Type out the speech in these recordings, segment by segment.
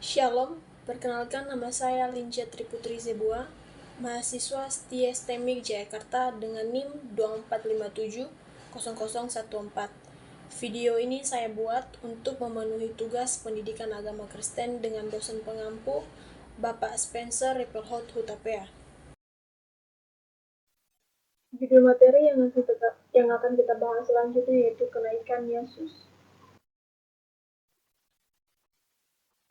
Shalom, perkenalkan nama saya Linja Triputri Zebua, mahasiswa setia STEMIK Jakarta dengan NIM 24570014. Video ini saya buat untuk memenuhi tugas pendidikan agama Kristen dengan dosen pengampu, Bapak Spencer Ripplehout Hutapea. Judul materi yang akan kita bahas selanjutnya yaitu kenaikan Yesus.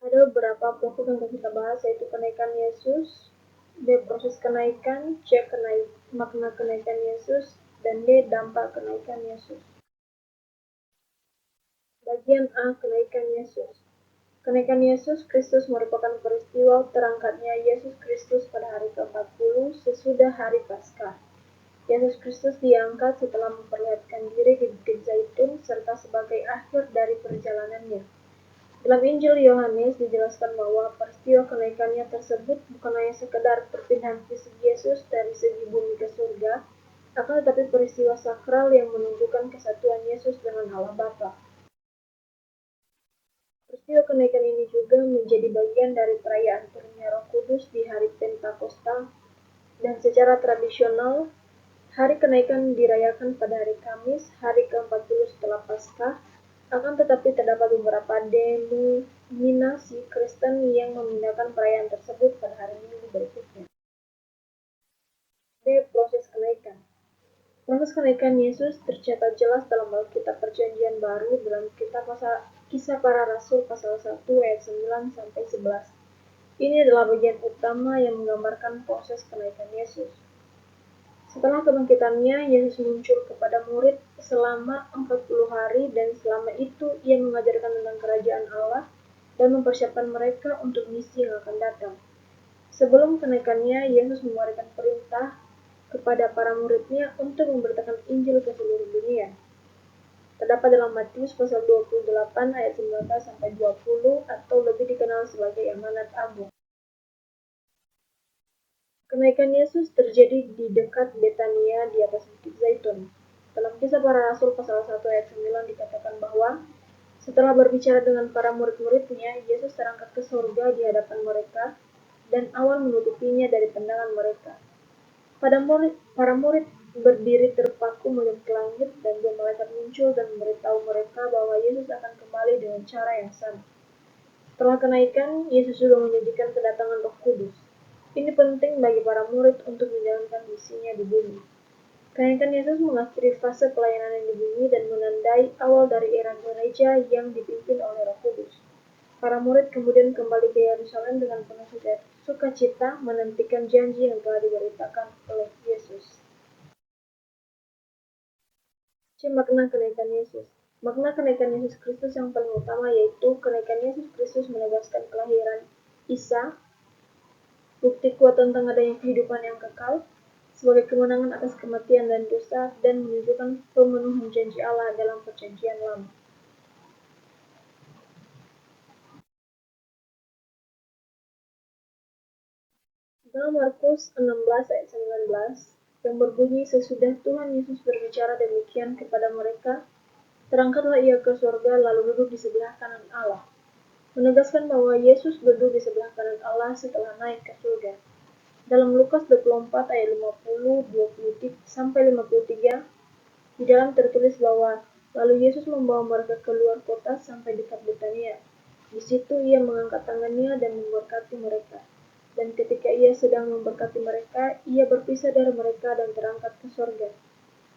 Ada beberapa pokok yang akan kita bahas, yaitu kenaikan Yesus, D. Proses kenaikan, C. Makna kenaikan Yesus, dan D. Dampak kenaikan Yesus. Bagian A. Kenaikan Yesus. Kenaikan Yesus Kristus merupakan peristiwa terangkatnya Yesus Kristus pada hari ke-40 sesudah hari Paskah. Yesus Kristus diangkat setelah memperlihatkan diri di Bukit Zaitun serta sebagai akhir dari perjalanannya. Dalam Injil Yohanes dijelaskan bahwa peristiwa kenaikannya tersebut bukan hanya sekedar perpindahan fisik Yesus dari segi bumi ke surga, akan tetapi peristiwa sakral yang menunjukkan kesatuan Yesus dengan Allah Bapa. Peristiwa kenaikan ini juga menjadi bagian dari perayaan turunnya Roh Kudus di hari Pentakosta, dan secara tradisional, hari kenaikan dirayakan pada hari Kamis, hari ke-40 setelah Paskah. Akan tetapi terdapat beberapa denominasi Kristen yang memindahkan perayaan tersebut pada hari Minggu berikutnya. D. Proses kenaikan. Proses kenaikan Yesus tercatat jelas dalam Alkitab Perjanjian Baru dalam kitab Kisah Para Rasul pasal 1 ayat 9 sampai 11. Ini adalah bagian utama yang menggambarkan proses kenaikan Yesus. Setelah kebangkitannya, Yesus muncul kepada murid selama 40 hari dan selama itu ia mengajarkan tentang kerajaan Allah dan mempersiapkan mereka untuk misi yang akan datang. Sebelum kenaikannya, Yesus memberikan perintah kepada para muridnya untuk memberitakan Injil ke seluruh dunia. Terdapat dalam Matius pasal 28 ayat 19 sampai 20 atau lebih dikenal sebagai amanat agung. Kenaikan Yesus terjadi di dekat Betania di atas Bukit Zaitun. Dalam Kisah Para Rasul pasal 1 ayat 9 dikatakan bahwa setelah berbicara dengan para murid-muridnya, Yesus terangkat ke surga di hadapan mereka dan awan menutupinya dari pandangan mereka. Para murid berdiri terpaku melihat ke langit dan dua malaikat muncul dan memberitahu mereka bahwa Yesus akan kembali dengan cara yang sama. Setelah kenaikan, Yesus juga menjanjikan kedatangan Roh Kudus. Ini penting bagi para murid untuk menjalankan misinya di bumi. Kenaikan Yesus mengakhiri fase pelayanan di bumi dan menandai awal dari era gereja yang dipimpin oleh Roh Kudus. Para murid kemudian kembali ke Yerusalem dengan penuh sukacita menantikan janji yang telah diberitakan oleh Yesus. C. Makna kenaikan Yesus. Makna kenaikan Yesus Kristus yang paling utama yaitu kenaikan Yesus Kristus menegaskan kelahiran Isa, bukti kuat tentang adanya kehidupan yang kekal, sebagai kemenangan atas kematian dan dosa, dan menunjukkan pemenuhan janji Allah dalam perjanjian lama. Dalam Markus 16 ayat 19, yang berbunyi sesudah Tuhan Yesus berbicara demikian kepada mereka, terangkatlah ia ke surga lalu duduk di sebelah kanan Allah. Menegaskan bahwa Yesus duduk di sebelah kanan Allah setelah naik ke surga. Dalam Lukas 24 ayat 50-53, di dalam tertulis bahwa lalu Yesus membawa mereka keluar kota sampai dekat Betania. Di situ ia mengangkat tangannya dan memberkati mereka. Dan ketika ia sedang memberkati mereka, ia berpisah dari mereka dan terangkat ke surga,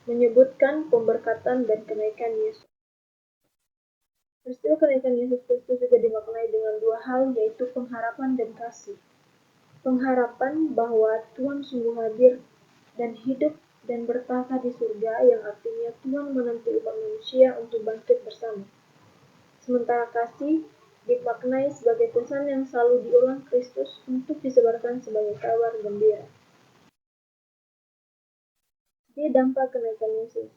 menyebutkan pemberkatan dan kenaikan Yesus. Peristiwa kenaikan Yesus Kristus juga dimaknai dengan dua hal, yaitu pengharapan dan kasih. Pengharapan bahwa Tuhan sungguh hadir dan hidup dan bertahta di surga, yang artinya Tuhan menanti umat manusia untuk bangkit bersama. Sementara kasih dimaknai sebagai pesan yang selalu diulang Kristus untuk disebarkan sebagai kabar gembira. Di dampak kenaikan Yesus.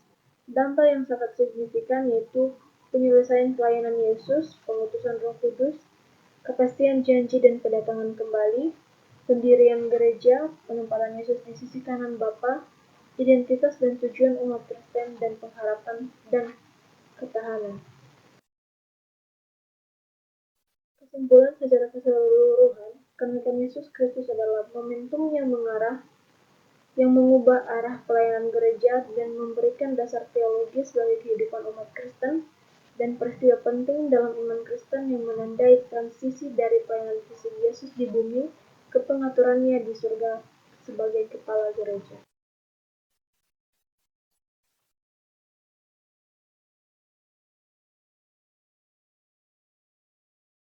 Dampak yang sangat signifikan yaitu penyelesaian pelayanan Yesus, pengutusan Roh Kudus, kepastian janji dan kedatangan kembali, pendirian gereja, penempatan Yesus di sisi kanan Bapa, identitas dan tujuan umat Kristen, dan pengharapan dan ketahanan. kesimpulan secara keseluruhan, kenaikan Yesus Kristus adalah momentum yang mengubah arah pelayanan gereja dan memberikan dasar teologis bagi kehidupan umat Kristen dan peristiwa penting dalam iman Kristen yang menandai transisi dari pelayanan fisik Yesus di bumi ke pengaturannya di surga sebagai kepala gereja.